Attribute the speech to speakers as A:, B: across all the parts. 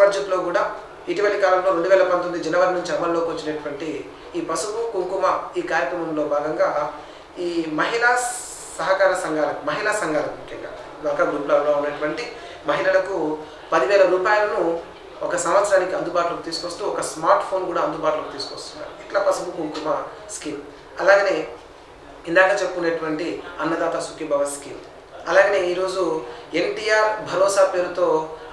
A: బడ్జెట్లో కూడా ఇటీవలి కాలంలో 2019 జనవరి నుంచి అమల్లోకి వచ్చినటువంటి ఈ పసుపు కుంకుమ ఈ కార్యక్రమంలో భాగంగా ఈ మహిళా సహకార సంఘాలకు ముఖ్యంగా డ్వాక్రా గ్రూప్లలో ఉన్నటువంటి మహిళలకు 10,000 రూపాయలను ఒక సంవత్సరానికి అందుబాటులోకి తీసుకొస్తూ ఒక స్మార్ట్ ఫోన్ కూడా అందుబాటులోకి తీసుకొస్తున్నారు. ఇట్లా పసుపు కుంకుమ స్కీమ్, అలాగనే ఇందాక చెప్పుకునేటువంటి అన్నదాత సుఖీభవ స్కీమ్, అలాగనే ఈరోజు ఎన్టీఆర్ భరోసా పేరుతో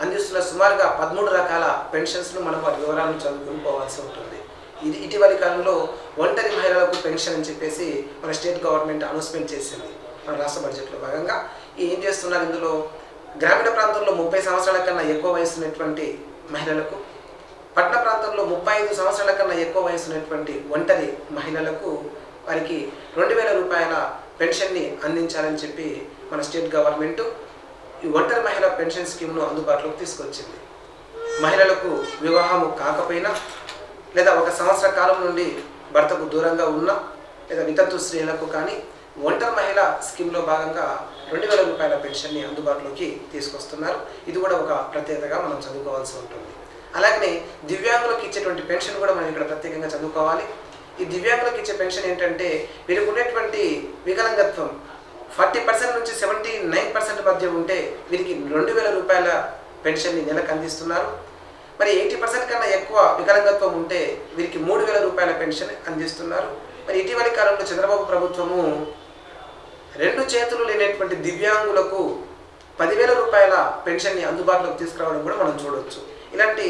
A: అందిస్తున్న సుమారుగా 13 రకాల పెన్షన్స్ను మనం వాటి వివరాలను చదువుకుని పోవాల్సి ఉంటుంది. ఇది ఇటీవలి కాలంలో ఒంటరి మహిళలకు పెన్షన్ అని చెప్పేసి మన స్టేట్ గవర్నమెంట్ అనౌన్స్మెంట్ చేసింది. మన రాష్ట్ర బడ్జెట్లో భాగంగా ఏం చేస్తున్నారు, ఇందులో గ్రామీణ ప్రాంతంలో 30 సంవత్సరాల కన్నా ఎక్కువ వయసు ఉన్నటువంటి మహిళలకు, పట్టణ ప్రాంతంలో 35 సంవత్సరాల కన్నా ఎక్కువ వయసు ఉన్నటువంటి ఒంటరి మహిళలకు వారికి 2,000 రూపాయల పెన్షన్ని అందించాలని చెప్పి మన స్టేట్ గవర్నమెంట్ ఈ ఒంటరి మహిళ పెన్షన్ స్కీమ్ను అందుబాటులోకి తీసుకొచ్చింది. మహిళలకు వివాహము కాకపోయినా లేదా 1 సంవత్సర కాలం నుండి భర్తకు దూరంగా ఉన్న లేదా వితంతు స్త్రీలకు కానీ ఒంటరి మహిళ స్కీమ్లో భాగంగా 2,000 రూపాయల పెన్షన్ని అందుబాటులోకి తీసుకొస్తున్నారు. ఇది కూడా ఒక ప్రత్యేకతగా మనం చదువుకోవాల్సి ఉంటుంది. అలాగనే దివ్యాంగులకు ఇచ్చేటువంటి పెన్షన్ కూడా మనం ఇక్కడ ప్రత్యేకంగా చదువుకోవాలి. ఈ దివ్యాంగులకు ఇచ్చే పెన్షన్ ఏంటంటే వీరికి ఉన్నటువంటి వికలాంగత్వం 40% నుంచి 79% మధ్య ఉంటే వీరికి 2,000 రూపాయల పెన్షన్ని నెలకు అందిస్తున్నారు. మరి 80% కన్నా ఎక్కువ వికలాంగత్వం ఉంటే వీరికి 3,000 రూపాయల పెన్షన్ అందిస్తున్నారు. మరి ఇటీవలి కాలంలో చంద్రబాబు ప్రభుత్వము 2 చేతులు లేనటువంటి దివ్యాంగులకు 10,000 రూపాయల పెన్షన్ని అందుబాటులోకి తీసుకురావడం కూడా మనం చూడవచ్చు. ఇలాంటి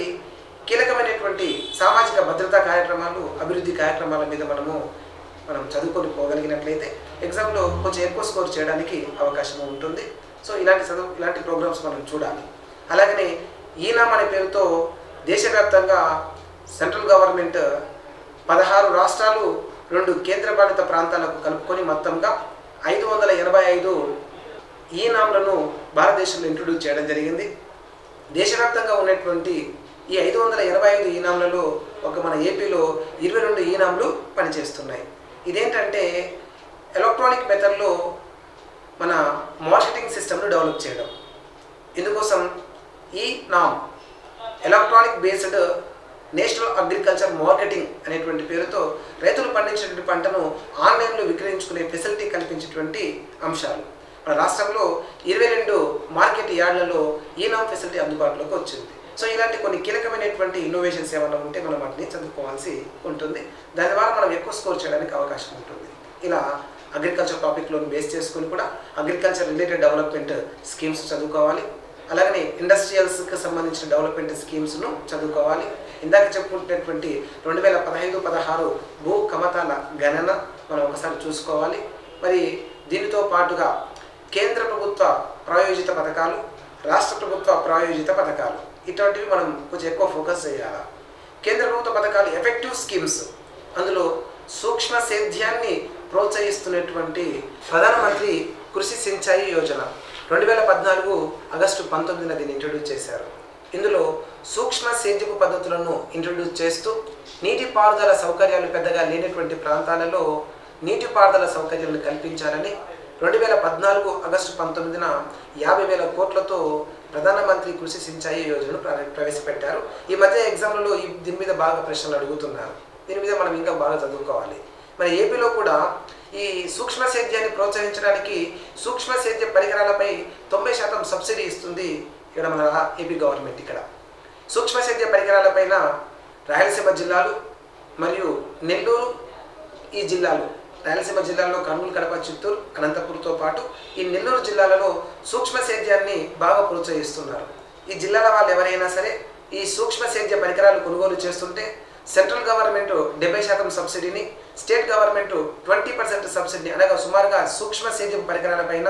A: కీలకమైనటువంటి సామాజిక భద్రతా కార్యక్రమాలు, అభివృద్ధి కార్యక్రమాల మీద మనం చదువుకొని పోగలిగినట్లయితే ఎగ్జామ్లో కొంచెం ఎక్కువ స్కోర్ చేయడానికి అవకాశం ఉంటుంది. సో ఇలాంటి ప్రోగ్రామ్స్ మనం చూడాలి. అలాగనే ఈనాం అనే పేరుతో దేశవ్యాప్తంగా సెంట్రల్ గవర్నమెంట్ 16 రాష్ట్రాలు 2 కేంద్రపాలిత ప్రాంతాలకు కలుపుకొని మొత్తంగా 585 ఈనాంలను భారతదేశంలో ఇంట్రొడ్యూస్ చేయడం జరిగింది. దేశవ్యాప్తంగా ఉన్నటువంటి ఈ 585 ఈనాంలలో మన ఏపీలో 22 ఈనాంలు పనిచేస్తున్నాయి. ఇదేంటంటే ఎలక్ట్రానిక్ మెథడ్లో మన మార్కెటింగ్ సిస్టమ్ను డెవలప్ చేయడం. ఇందుకోసం ఈ NAM electronic based national agriculture marketing అనేటువంటి పేరుతో రైతులు పండించినటువంటి పంటను ఆన్లైన్లో విక్రయించుకునే ఫెసిలిటీ కల్పించేటువంటి అంశాలు. మన రాష్ట్రంలో 22 మార్కెట్ యార్డులలో ఈ నామ్ ఫెసిలిటీ అందుబాటులోకి వచ్చింది. సో ఇలాంటి కొన్ని కీలకమైనటువంటి ఇన్నోవేషన్స్ ఏమైనా ఉంటే మనం వాటిని చదువుకోవాల్సి ఉంటుంది. దాని ద్వారా మనం ఎక్కువ స్కోర్ చేయడానికి అవకాశం ఉంటుంది. ఇలా అగ్రికల్చర్ టాపిక్లోని బేస్ చేసుకుని కూడా అగ్రికల్చర్ రిలేటెడ్ డెవలప్మెంట్ స్కీమ్స్ చదువుకోవాలి. అలాగనే ఇండస్ట్రియల్స్కి సంబంధించిన డెవలప్మెంట్ స్కీమ్స్ను చదువుకోవాలి. ఇందాక చెప్పుకుంటున్నటువంటి 2015-16 భూ కమతాల గణన మనం ఒకసారి చూసుకోవాలి. మరి దీనితో పాటుగా కేంద్ర ప్రభుత్వ ప్రాయోజిత పథకాలు, రాష్ట్ర ప్రభుత్వ ప్రాయోజిత పథకాలు ఇటువంటివి మనం కొంచెం ఎక్కువ ఫోకస్ చేయాలి. కేంద్ర ప్రభుత్వ పథకాలు ఎఫెక్టివ్ స్కీమ్స్, అందులో సూక్ష్మ సేద్యాన్ని ప్రోత్సహిస్తున్నటువంటి ప్రధానమంత్రి కృషి సించాయి యోజన 2014 ఆగస్టు 19న దీన్ని ఇంట్రొడ్యూస్ చేశారు. ఇందులో సూక్ష్మ సేద్యపు పద్ధతులను ఇంట్రొడ్యూస్ చేస్తూ నీటిపారుదల సౌకర్యాలు పెద్దగా లేనటువంటి ప్రాంతాలలో నీటిపారుదల సౌకర్యాలను కల్పించాలని 2014 ఆగస్టు 19న 50,000 కోట్లతో ప్రధానమంత్రి కృషి సించాయి యోజనను ప్రవేశపెట్టారు. ఈ మధ్య ఎగ్జామ్లలో దీని మీద బాగా ప్రశ్నలు అడుగుతున్నారు. దీని మీద మనం ఇంకా బాగా చదువుకోవాలి. మరి ఏపీలో కూడా ఈ సూక్ష్మ సేద్యాన్ని ప్రోత్సహించడానికి సూక్ష్మ సేద్య పరికరాలపై 90% సబ్సిడీ ఇస్తుంది ఇక్కడ మన ఏపీ గవర్నమెంట్. ఇక్కడ సూక్ష్మ సేద్య పరికరాలపైన రాయలసీమ జిల్లాలు మరియు నెల్లూరు ఈ జిల్లాలు, రాయలసీమ జిల్లాలో కర్నూలు, కడప, చిత్తూరు, అనంతపురంతో పాటు ఈ నెల్లూరు జిల్లాలలో సూక్ష్మ సేద్యాన్ని బాగా ప్రోత్సహిస్తున్నారు. ఈ జిల్లాల వాళ్ళు ఎవరైనా సరే ఈ సూక్ష్మ సేద్య పరికరాలు కొనుగోలు చేస్తుంటే సెంట్రల్ గవర్నమెంట్ 70% సబ్సిడీని, స్టేట్ గవర్నమెంట్ 20% సబ్సిడీని, అనగా సుమారుగా సూక్ష్మ సేద్యం పరికరాలపైన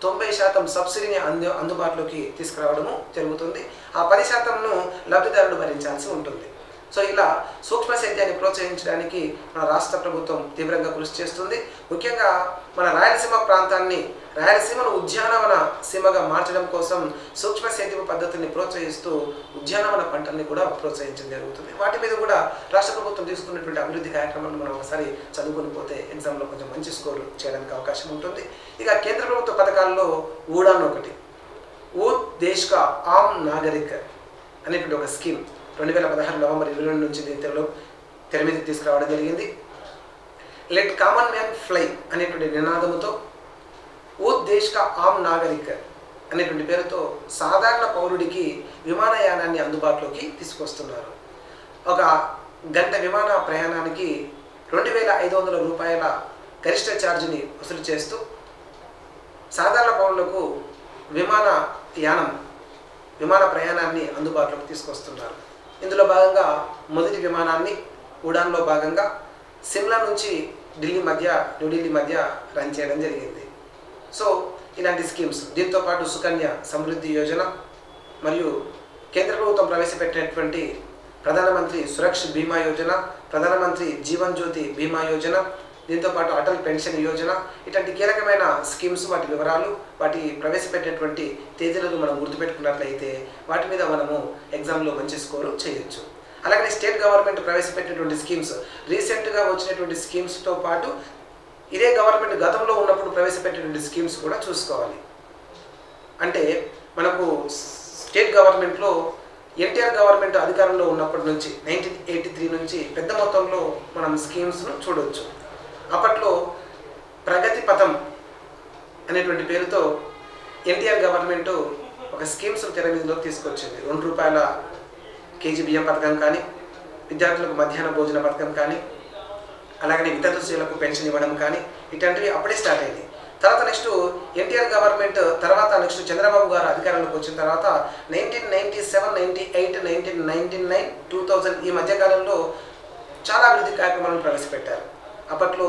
A: 90% సబ్సిడీని అందుబాటులోకి తీసుకురావడము జరుగుతుంది. ఆ 10%ను లబ్ధిదారుడు భరించాల్సి ఉంటుంది. సో ఇలా సూక్ష్మ సేద్యాన్ని ప్రోత్సహించడానికి మన రాష్ట్ర ప్రభుత్వం తీవ్రంగా కృషి చేస్తుంది. ముఖ్యంగా మన రాయలసీమ ప్రాంతాన్ని, రాయలసీమను ఉద్యానవన సీమగా మార్చడం కోసం సూక్ష్మ సేద్యపు పద్ధతిని ప్రోత్సహిస్తూ ఉద్యానవన పంటల్ని కూడా ప్రోత్సహించడం జరుగుతుంది. వాటి మీద కూడా రాష్ట్ర ప్రభుత్వం తీసుకున్నటువంటి అభివృద్ధి కార్యక్రమాలను మనం ఒకసారి చదువుకొని పోతే ఎగ్జామ్లో కొంచెం మంచి స్కోర్ చేయడానికి అవకాశం ఉంటుంది. ఇక కేంద్ర ప్రభుత్వ పథకాల్లో ఊడాన్ ఒకటి, ఊత్ దేశ్ కా ఆమ్ నాగరిక్, అనేటువంటి ఒక స్కీమ్ 2016 నవంబర్ 22 నుంచి తెర మీదకి తీసుకురావడం జరిగింది. లెట్ కామన్ మ్యాన్ ఫ్లై అనేటువంటి నినాదముతో ఓ దేశ్ కా ఆమ్ నాగరిక్ అనేటువంటి పేరుతో సాధారణ పౌరుడికి విమానయానాన్ని అందుబాటులోకి తీసుకొస్తున్నారు. ఒక గంట విమాన ప్రయాణానికి 2500 రూపాయల గరిష్ట ఛార్జీని వసూలు చేస్తూ సాధారణ పౌరులకు విమాన ప్రయాణాన్ని అందుబాటులోకి తీసుకొస్తున్నారు. ఇందులో భాగంగా మొదటి విమానాన్ని ఉడాన్లో భాగంగా సిమ్లా నుంచి న్యూఢిల్లీ మధ్య రన్ చేయడం జరిగింది. సో ఇలాంటి స్కీమ్స్, దీంతో పాటు సుకన్య సమృద్ధి యోజన మరియు కేంద్ర ప్రభుత్వం ప్రవేశపెట్టినటువంటి ప్రధానమంత్రి సురక్ష బీమా యోజన, ప్రధానమంత్రి జీవన్ జ్యోతి బీమా యోజన, దీంతోపాటు అటల్ పెన్షన్ యోజన, ఇట్లాంటి కీలకమైన స్కీమ్స్, వాటి వివరాలు, వాటి ప్రవేశపెట్టినటువంటి తేదీలను మనం గుర్తుపెట్టుకున్నట్లయితే వాటి మీద మనము ఎగ్జామ్లో మంచి స్కోరు చేయొచ్చు. అలాగే స్టేట్ గవర్నమెంట్ ప్రవేశపెట్టినటువంటి స్కీమ్స్, రీసెంట్గా వచ్చినటువంటి స్కీమ్స్తో పాటు ఇదే గవర్నమెంట్ గతంలో ఉన్నప్పుడు ప్రవేశపెట్టినటువంటి స్కీమ్స్ కూడా చూసుకోవాలి. అంటే మనకు స్టేట్ గవర్నమెంట్లో ఎన్టీఆర్ గవర్నమెంట్ అధికారంలో ఉన్నప్పటి నుంచి 1983 నుంచి పెద్ద మొత్తంలో మనం స్కీమ్స్ను చూడవచ్చు. అప్పట్లో ప్రగతి పథం అనేటువంటి పేరుతో ఎన్టీఆర్ గవర్నమెంట్ ఒక స్కీమ్స్ తెర మీదలోకి తీసుకొచ్చింది. 2 రూపాయల కేజీ బియ్యం పథకం కానీ, విద్యార్థులకు మధ్యాహ్న భోజన పథకం కానీ, అలాగనే వితంతువులకు పెన్షన్ ఇవ్వడం కానీ, ఇట్లాంటివి అప్పుడే స్టార్ట్ అయింది. తర్వాత నెక్స్ట్ ఎన్టీఆర్ గవర్నమెంట్ తర్వాత నెక్స్ట్ చంద్రబాబు గారు అధికారంలోకి వచ్చిన తర్వాత 1997, 98, 1999, 2000 ఈ మధ్యకాలంలో చాలా అభివృద్ధి కార్యక్రమాలను ప్రవేశపెట్టారు. అప్పట్లో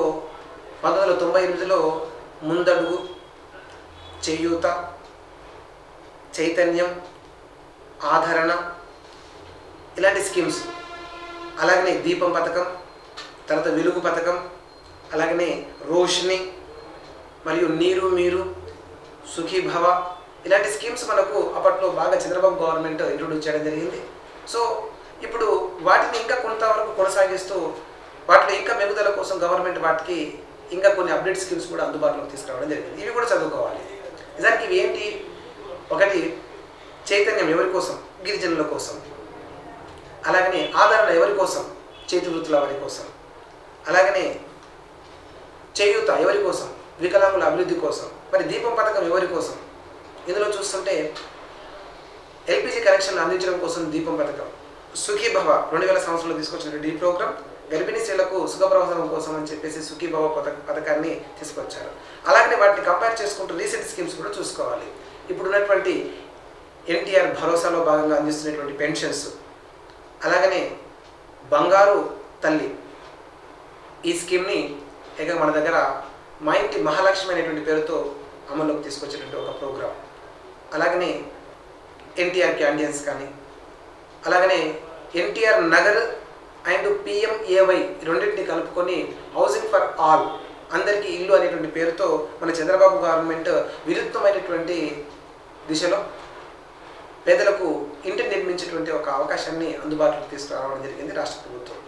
A: 1998లో ముందడుగు, చేయూత, చైతన్యం, ఆదరణ ఇలాంటి స్కీమ్స్, అలాగనే దీపం పథకం, తర్వాత వెలుగు పథకం, అలాగనే రోషిని మరియు నీరు మీరు, సుఖీభవ ఇలాంటి స్కీమ్స్ మనకు అప్పట్లో బాగా చంద్రబాబు గవర్నమెంట్ ఇంట్రొడ్యూస్ చేయడం జరిగింది. సో ఇప్పుడు వాటిని ఇంకా కొంతవరకు కొనసాగిస్తూ వాటిలో ఇంకా మెరుగుదల కోసం గవర్నమెంట్ వాటికి ఇంకా కొన్ని అప్డేట్ స్కీమ్స్ కూడా అందుబాటులోకి తీసుకురావడం జరిగింది. ఇవి కూడా చదువుకోవాలి. నిజానికి ఇవి ఏంటి? ఒకటి చైతన్యం ఎవరి కోసం? గిరిజనుల కోసం. అలాగనే ఆదరణ ఎవరి కోసం? చేతి వృత్తుల వారి కోసం. అలాగనే చేయూత ఎవరి కోసం? వికలాంగుల అభివృద్ధి కోసం. మరి దీపం పథకం ఎవరి కోసం? ఇందులో చూస్తుంటే ఎల్పిజి కనెక్షన్లు అందించడం కోసం దీపం పథకం. సుఖీభవ 2000 సంవత్సరంలో తీసుకొచ్చినటువంటి ఈ ప్రోగ్రామ్ గర్భిణీ స్త్రీలకు సుఖప్రసవం కోసం అని చెప్పేసి సుఖీభవ పథకాన్ని తీసుకొచ్చారు. అలాగనే వాటిని కంపేర్ చేసుకుంటూ రీసెంట్ స్కీమ్స్ కూడా చూసుకోవాలి. ఇప్పుడు ఉన్నటువంటి ఎన్టీఆర్ భరోసాలో భాగంగా అందిస్తున్నటువంటి పెన్షన్స్, అలాగనే బంగారు తల్లి ఈ స్కీమ్ని ఇక మన దగ్గర మా ఇంటి మహాలక్ష్మి అనేటువంటి పేరుతో అమల్లోకి తీసుకొచ్చేటువంటి ఒక ప్రోగ్రాం. అలాగనే ఎన్టీఆర్ క్యాంటీన్స్ కానీ, అలాగనే ఎన్టీఆర్ నగర్ అండ్ PMAY రెండింటిని కలుపుకొని హౌసింగ్ ఫర్ ఆల్, అందరికీ ఇల్లు అనేటువంటి పేరుతో మన చంద్రబాబు గవర్నమెంట్ వినూత్నమైనటువంటి దిశలో పేదలకు ఇంటిని నిర్మించేటువంటి ఒక అవకాశాన్ని అందుబాటులోకి తీసుకురావడం జరిగింది రాష్ట్ర ప్రభుత్వం.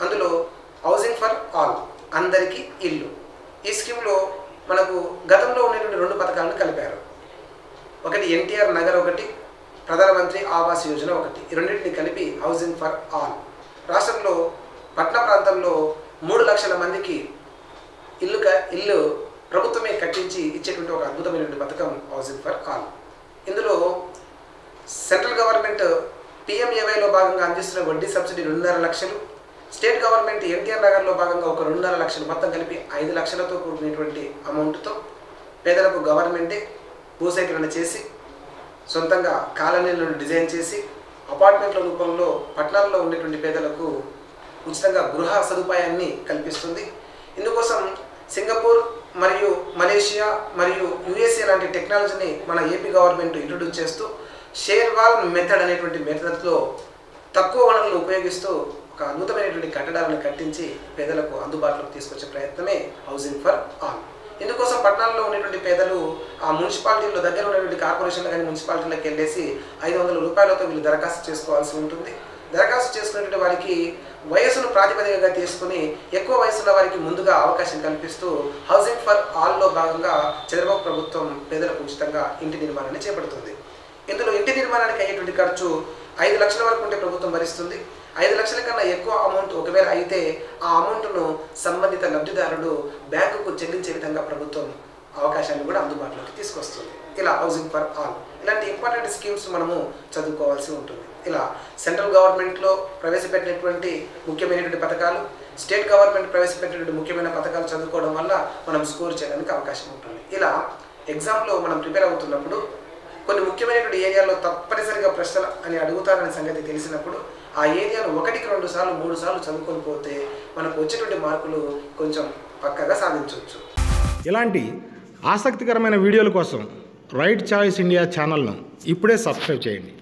A: అందులో హౌసింగ్ ఫర్ ఆల్, అందరికీ ఇల్లు, ఈ స్కీమ్లో మనకు గతంలో ఉన్నటువంటి 2 పథకాలను కలిపారు. ఒకటి ఎన్టీఆర్ నగర్, ఒకటి ప్రధానమంత్రి ఆవాస్ యోజన ఒకటి. ఈ రెండింటిని కలిపి హౌసింగ్ ఫర్ ఆల్. రాష్ట్రంలో పట్టణ ప్రాంతంలో 3 లక్షల మందికి ఇల్లు ప్రభుత్వమే కట్టించి ఇచ్చేటువంటి ఒక అద్భుతమైనటువంటి పథకం హౌసింగ్ ఫర్ ఆల్. ఇందులో సెంట్రల్ గవర్నమెంట్ PMAYలో భాగంగా అందిస్తున్న వడ్డీ సబ్సిడీ 2.5 లక్షలు, స్టేట్ గవర్నమెంట్ ఎన్టీఆర్ నగర్లో భాగంగా ఒక 2.5 లక్షలు, మొత్తం కలిపి 5 లక్షలతో కూడినటువంటి అమౌంట్తో పేదలకు గవర్నమెంటే భూసేకరణ చేసి సొంతంగా కాలనీలను డిజైన్ చేసి అపార్ట్మెంట్ల రూపంలో పట్టణాల్లో ఉండేటువంటి పేదలకు ఉచితంగా గృహ సదుపాయాన్ని కల్పిస్తుంది. ఇందుకోసం సింగపూర్ మరియు మలేషియా మరియు USA లాంటి టెక్నాలజీని మన ఏపీ గవర్నమెంట్ ఇంట్రొడ్యూస్ చేస్తూ షేర్ వాల్ మెథడ్ అనేటువంటి మెథడ్లో తక్కువ వనరులను ఉపయోగిస్తూ ఒక అద్భుతమైనటువంటి కట్టడాలను కట్టించి పేదలకు అందుబాటులోకి తీసుకొచ్చే ప్రయత్నమే హౌసింగ్ ఫర్ ఆల్. ఇందుకోసం పట్టణాల్లో ఉన్నటువంటి పేదలు ఆ మున్సిపాలిటీలో దగ్గర ఉన్నటువంటి కార్పొరేషన్లు కానీ మున్సిపాలిటీలకు వెళ్ళేసి 500 రూపాయలతో వీళ్ళు దరఖాస్తు చేసుకోవాల్సి ఉంటుంది. దరఖాస్తు చేసుకున్నటువంటి వారికి వయసును ప్రాతిపదికగా తీసుకుని ఎక్కువ వయసున్న వారికి ముందుగా అవకాశం కల్పిస్తూ హౌసింగ్ ఫర్ ఆల్లో భాగంగా చంద్రబాబు ప్రభుత్వం పేదలకు ఉచితంగా ఇంటి నిర్మాణాన్ని చేపడుతుంది. ఇందులో ఇంటి నిర్మాణానికి అయ్యేటువంటి ఖర్చు 5 లక్షల వరకు ఉంటే ప్రభుత్వం భరిస్తుంది. 5 లక్షల కన్నా ఎక్కువ అమౌంట్ ఒకవేళ అయితే ఆ అమౌంట్ను సంబంధిత లబ్ధిదారుడు బ్యాంకుకు చెల్లించే విధంగా ప్రభుత్వం అవకాశాన్ని కూడా అందుబాటులోకి తీసుకొస్తుంది. ఇలా హౌసింగ్ ఫర్ ఆల్ ఇలాంటి ఇంపార్టెంట్ స్కీమ్స్ మనము చదువుకోవాల్సి ఉంటుంది. ఇలా సెంట్రల్ గవర్నమెంట్లో ప్రవేశపెట్టినటువంటి ముఖ్యమైనటువంటి పథకాలు, స్టేట్ గవర్నమెంట్ ప్రవేశపెట్టినటువంటి ముఖ్యమైన పథకాలు చదువుకోవడం వల్ల మనం స్కోర్ చేయడానికి అవకాశం ఉంటుంది. ఇలా ఎగ్జామ్లో మనం ప్రిపేర్ అవుతున్నప్పుడు కొన్ని ముఖ్యమైనటువంటి ఏరియాలో తప్పనిసరిగా ప్రశ్నలు అని అడుగుతారనే సంగతి తెలిసినప్పుడు ఆ ఏరియాను 1కి 2 సార్లు 3 సార్లు చదువుకొని పోతే మనకు వచ్చేటువంటి మార్కులు కొంచెం పక్కగా సాధించవచ్చు.
B: ఇలాంటి ఆసక్తికరమైన వీడియోల కోసం రైట్ చాయిస్ ఇండియా ఛానల్ను ఇప్పుడే సబ్స్క్రైబ్ చేయండి.